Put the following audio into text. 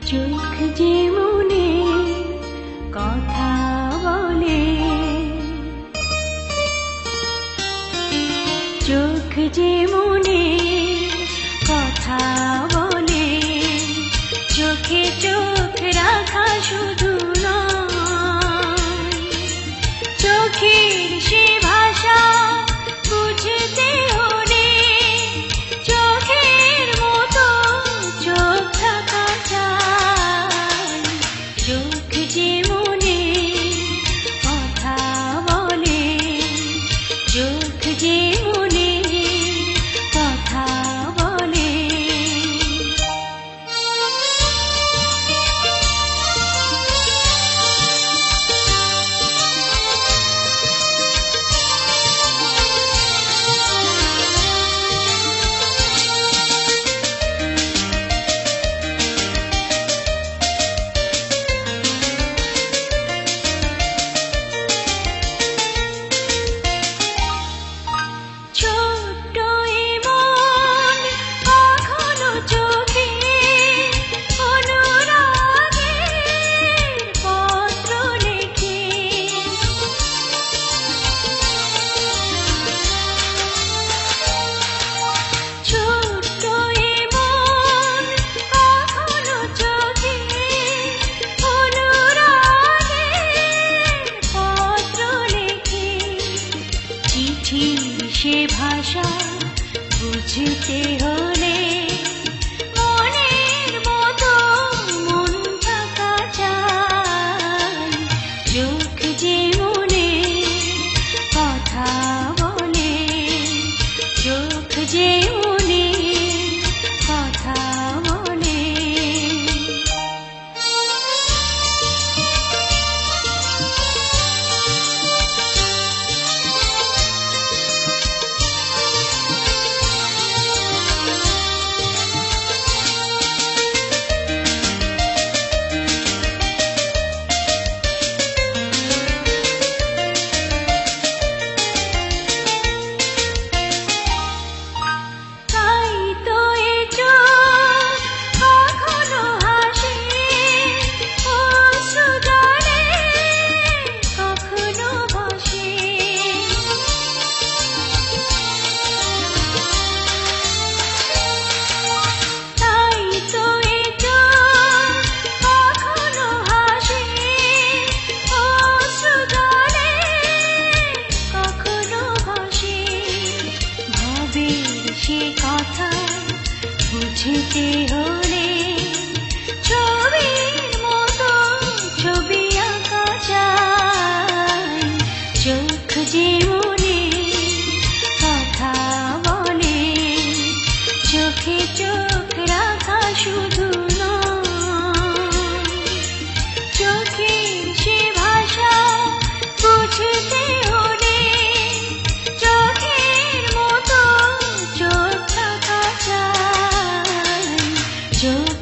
চোখ যে মনে কথা বলে, চোখ যে মনে কথা বলে, চোখে চোখ রাখা শুধু নয়, চোখের সে ভাষা বুঝতে হলে চোখের মতো চোখ থাকা চাই। চোখ যে মনে কথা বলে, চোখ যে মনে কথা বলে। ছোট্ট এ মন কখনো চোখে অনুরাগের পত্র লেখে, ছোট্ট এ মন কখনো চোখে অনুরাগের পত্র লেখে। চিঠির সে ভাষা বুঝতে হলে মনের মতো মন থাকা চাই। চোখ যে মনে কথা বলে, চোখ যে মনে কথা বলে। তাই তো এ চোখ কখনো হাসে অশ্রু জলে, কখনো ভাসে। তাই তো এ চোখ কখনো হাসে অশ্রু জলে, কখনো ভাসে। ভাবের সে কথা বুঝতে হলে ছবির মতো ছবি আঁকা চাই। চোখ যে মনে কথা বলে, চোখে চোখ রাখা শুধু নয়, চোখের সে ভাষা বুঝতে হলে চোখের মতো চোখ থাকা চাই। চোখ